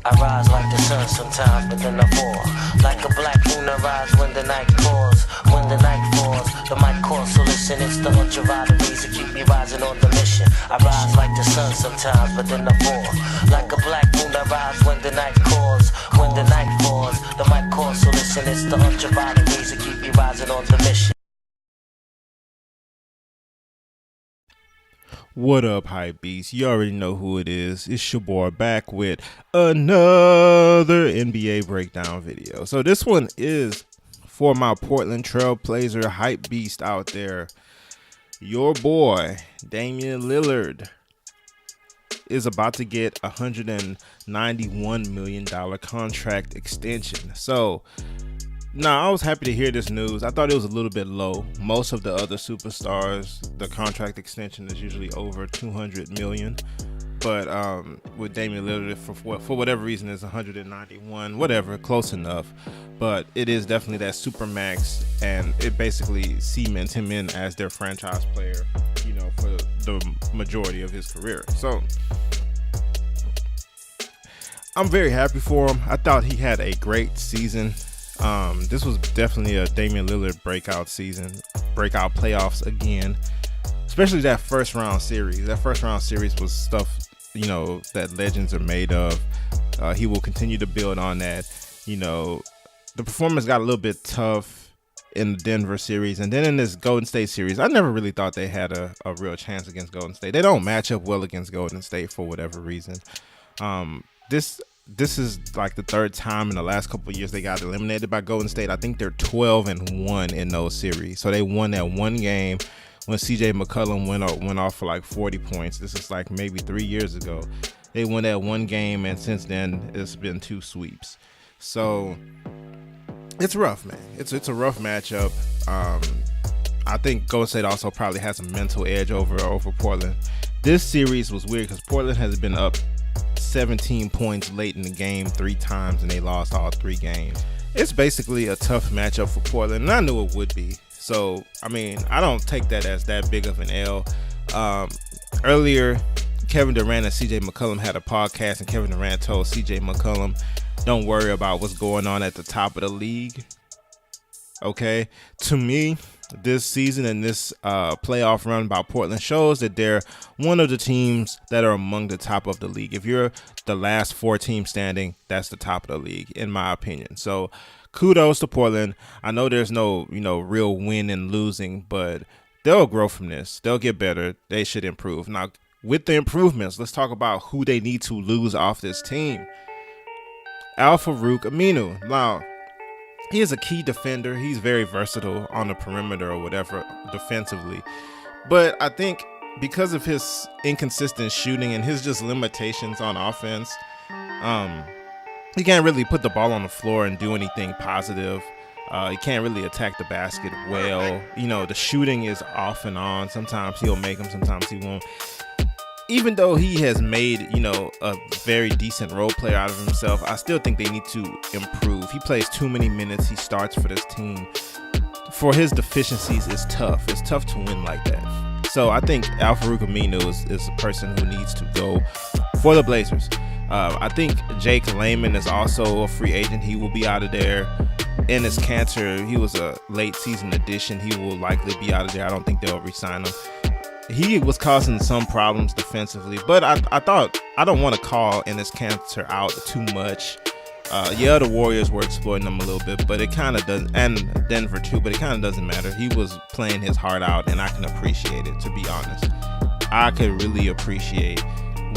I rise like the sun sometimes, but then I fall. Like a black moon I rise when the night calls. When the night falls, the mic calls. So listen, it's the ultraviolet rays that keep me rising on the mission. I rise like the sun sometimes, but then I fall. Like a black moon I rise when the night calls. When the night falls, the mic calls. So listen, it's the ultraviolet rays that keep me rising on the mission. What up, hype beast? You already know who it is. It's your boy back with another NBA breakdown video. So this one is for my Portland Trailblazer hype beast out there. Your boy Damian Lillard is about to get a $191 million contract extension. So I was happy to hear this news. I thought it was a little bit low. Most of the other superstars, the contract extension is usually over $200 million. But with Damian Lillard, for whatever reason, it's 191, whatever, close enough. But it is definitely that super max, and it basically cements him in as their franchise player, for the majority of his career. So I'm very happy for him. I thought he had a great season. This was definitely a Damian Lillard breakout season, breakout playoffs again, especially that first round series. That first round series was stuff, that legends are made of. He will continue to build on that. The performance got a little bit tough in the Denver series, and then in this Golden State series, I never really thought they had a real chance against Golden State. They don't match up well against Golden State for whatever reason. This is like the third time in the last couple of years they got eliminated by Golden State. I think they're 12-1 in those series. So they won that one game when CJ McCollum went off for like 40 points. This is like maybe 3 years ago. They won that one game, and since then it's been 2 sweeps. So it's rough, man. It's a rough matchup. I think Golden State also probably has a mental edge over Portland. This series was weird because Portland has been up 17 points late in the game 3 times, and they lost all 3 games. It's basically a tough matchup for Portland, and I knew it would be. So, I don't take that as that big of an L. Earlier, Kevin Durant and CJ McCollum had a podcast, and Kevin Durant told CJ McCollum, don't worry about what's going on at the top of the league. Okay? To me, this season and this playoff run by Portland shows that they're one of the teams that are among the top of the league. If you're the last 4 teams standing, that's the top of the league, in my opinion. So kudos to Portland. I know there's no, real win and losing, but they'll grow from this. They'll get better. They should improve. Now, with the improvements, let's talk about who they need to lose off this team. Al-Farouq Aminu. Now, he is a key defender. He's very versatile on the perimeter or whatever defensively. But I think because of his inconsistent shooting and his just limitations on offense, he can't really put the ball on the floor and do anything positive. He can't really attack the basket well. The shooting is off and on. Sometimes he'll make them, sometimes he won't. Even though he has made, a very decent role player out of himself, I still think they need to improve. He plays too many minutes. He starts for this team. For his deficiencies, it's tough. It's tough to win like that. So I think Al-Farouq Aminu is a person who needs to go for the Blazers. I think Jake Layman is also a free agent. He will be out of there. Enes Kanter, he was a late season addition. He will likely be out of there. I don't think they'll re-sign him. He was causing some problems defensively, but I thought I don't want to call Enes Kanter out too much. The Warriors were exploiting him a little bit, but it kind of doesn't, and Denver too, but it kind of doesn't matter. He was playing his heart out, and I can appreciate it, to be honest. I could really appreciate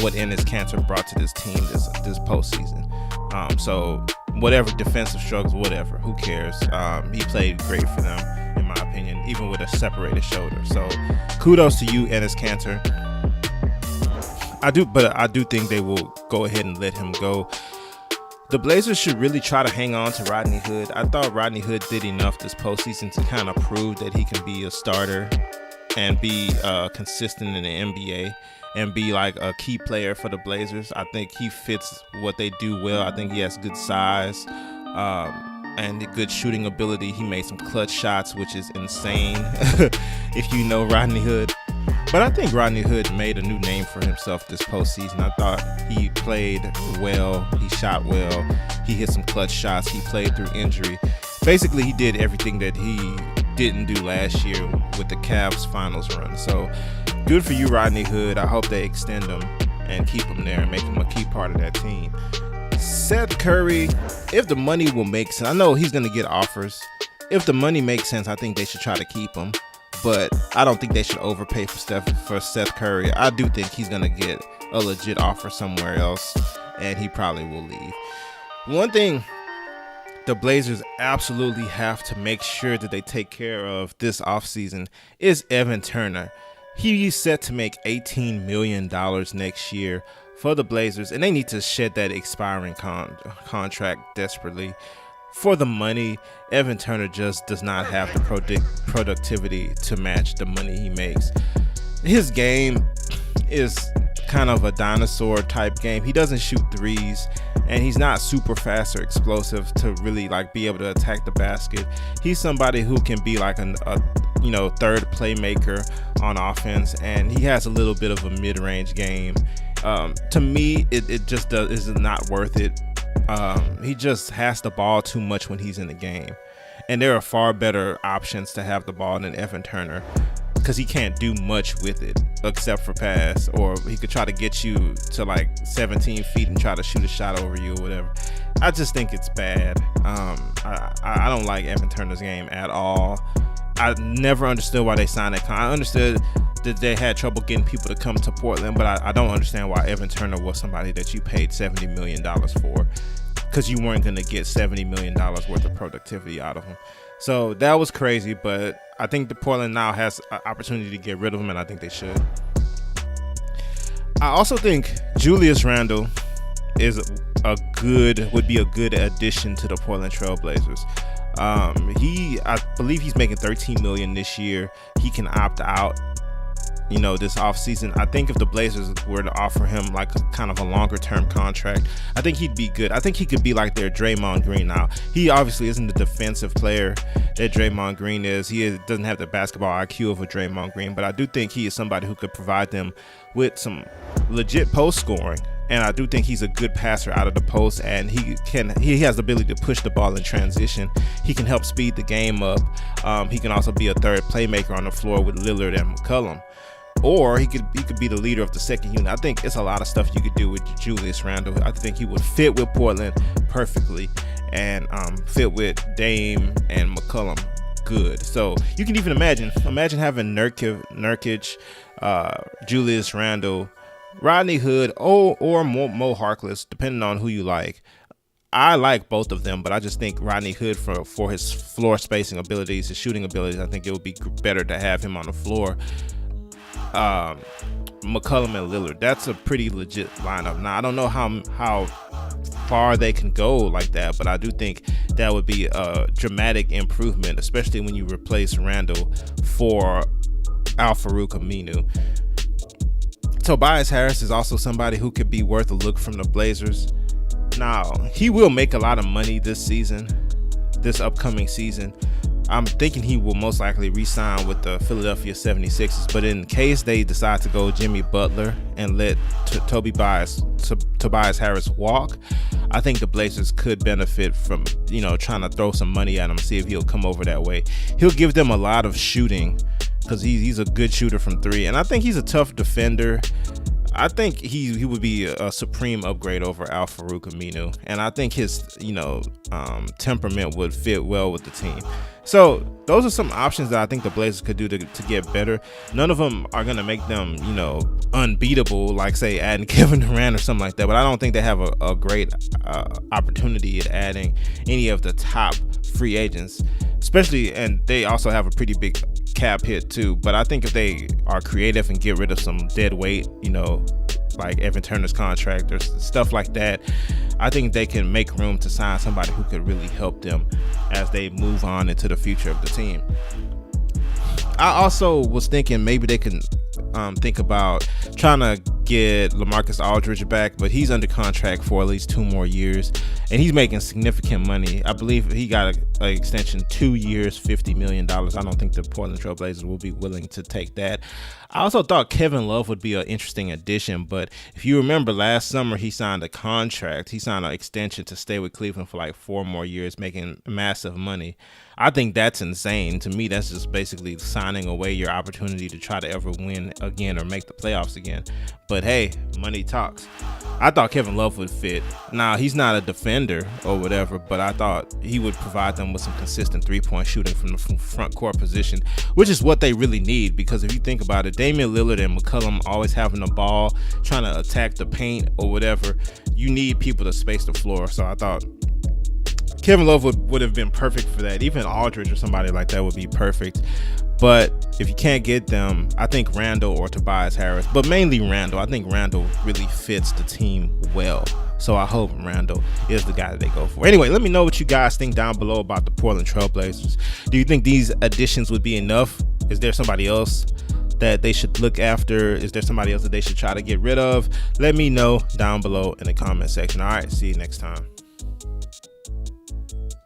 what Enes Kanter brought to this team this postseason. So whatever defensive struggles, whatever, who cares? He played great for them, in my opinion, even with a separated shoulder. So kudos to you, Enes Kanter. I do think they will go ahead and let him go. The Blazers should really try to hang on to Rodney Hood. I thought Rodney Hood did enough this postseason to kind of prove that he can be a starter and be consistent in the NBA and be like a key player for the Blazers. I think he fits what they do well. I think he has good size and good shooting ability. He made some clutch shots, which is insane if you know Rodney Hood. But I think Rodney Hood made a new name for himself this postseason. I thought he played well. He shot well. He hit some clutch shots. He played through injury. Basically, he did everything that he didn't do last year with the Cavs finals run. So good for you, Rodney Hood. I hope they extend him and keep him there and make him a key part of that team. Seth Curry, if the money will make sense, I know he's going to get offers. If the money makes sense, I think they should try to keep him. But I don't think they should overpay for Seth Curry. I do think he's going to get a legit offer somewhere else, and he probably will leave. One thing the Blazers absolutely have to make sure that they take care of this offseason is Evan Turner. He's set to make $18 million next year for the Blazers, and they need to shed that expiring contract desperately. For the money, Evan Turner just does not have the productivity to match the money he makes. His game is kind of a dinosaur type game. He doesn't shoot threes, and he's not super fast or explosive to really like be able to attack the basket. He's somebody who can be like a third playmaker on offense, and he has a little bit of a mid-range game. To me, it just is not worth it. He just has the ball too much when he's in the game, and there are far better options to have the ball than Evan Turner, because he can't do much with it except for pass, or he could try to get you to like 17 feet and try to shoot a shot over you or whatever. I just think it's bad. I don't like Evan Turner's game at all. I never understood why they signed that. I understood that they had trouble getting people to come to Portland, but I don't understand why Evan Turner was somebody that you paid $70 million for, because you weren't going to get $70 million worth of productivity out of him. So that was crazy, but I think the Portland now has an opportunity to get rid of him, and I think they should. I also think Julius Randle would be a good addition to the Portland Trailblazers. I believe he's making $13 million this year. He can opt out, this offseason. I think if the Blazers were to offer him like a kind of a longer term contract, I think he'd be good. I think he could be like their Draymond Green now. He obviously isn't the defensive player that Draymond Green is. Doesn't have the basketball IQ of a Draymond Green, but I do think he is somebody who could provide them with some legit post scoring. And I do think he's a good passer out of the post, and he has the ability to push the ball in transition. He can help speed the game up. He can also be a third playmaker on the floor with Lillard and McCollum. Or he could be the leader of the second unit. I think it's a lot of stuff you could do with Julius Randle. I think he would fit with Portland perfectly, and fit with Dame and McCollum good. So you can even imagine having Nurkic, Julius Randle, Rodney Hood, or Mo Harkless, depending on who you like. I like both of them, but I just think Rodney Hood for his floor spacing abilities, his shooting abilities, I think it would be better to have him on the floor. McCollum and Lillard, that's a pretty legit lineup. Now I don't know how far they can go like that, but I do think that would be a dramatic improvement, especially when you replace Randle for Al-Farouq Aminu. Tobias Harris is also somebody who could be worth a look from the Blazers. Now, he will make a lot of money this upcoming season. I'm thinking he will most likely re-sign with the Philadelphia 76ers, but in case they decide to go Jimmy Butler and let Tobias Harris walk, I think the Blazers could benefit from, trying to throw some money at him, see if he'll come over that way. He'll give them a lot of shooting because he's a good shooter from three, and I think he's a tough defender. I think he would be a supreme upgrade over Al-Farouq Aminu, and I think his temperament would fit well with the team. So those are some options that I think the Blazers could do to get better. None of them are going to make them unbeatable, like say adding Kevin Durant or something like that, but I don't think they have a great opportunity at adding any of the top free agents, especially, and they also have a pretty big cap hit too. But I think if they are creative and get rid of some dead weight, like Evan Turner's contract or stuff like that, I think they can make room to sign somebody who could really help them as they move on into the future of the team. I also was thinking maybe they can think about trying to get LaMarcus Aldridge back, but he's under contract for at least 2 more years, and he's making significant money. I believe he got an extension, 2 years, $50 million. I don't think the Portland Trailblazers will be willing to take that. I also thought Kevin Love would be an interesting addition, but if you remember last summer, he signed a contract. He signed an extension to stay with Cleveland for like 4 more years, making massive money. I think that's insane. To me, that's just basically signing away your opportunity to try to ever win again or make the playoffs again. But hey, money talks. I thought Kevin Love would fit. Now, he's not a defender or whatever, but I thought he would provide them with some consistent three-point shooting from the front court position, which is what they really need, because if you think about it, Damian Lillard and McCollum always having the ball, trying to attack the paint or whatever. You need people to space the floor. So I thought Kevin Love would have been perfect for that. Even Aldridge or somebody like that would be perfect. But if you can't get them, I think Randall or Tobias Harris, but mainly Randall. I think Randall really fits the team well. So I hope Randall is the guy that they go for. Anyway, let me know what you guys think down below about the Portland Trailblazers. Do you think these additions would be enough? Is there somebody else that they should look after? Is there somebody else that they should try to get rid of? Let me know down below in the comment section. All right, see you next time.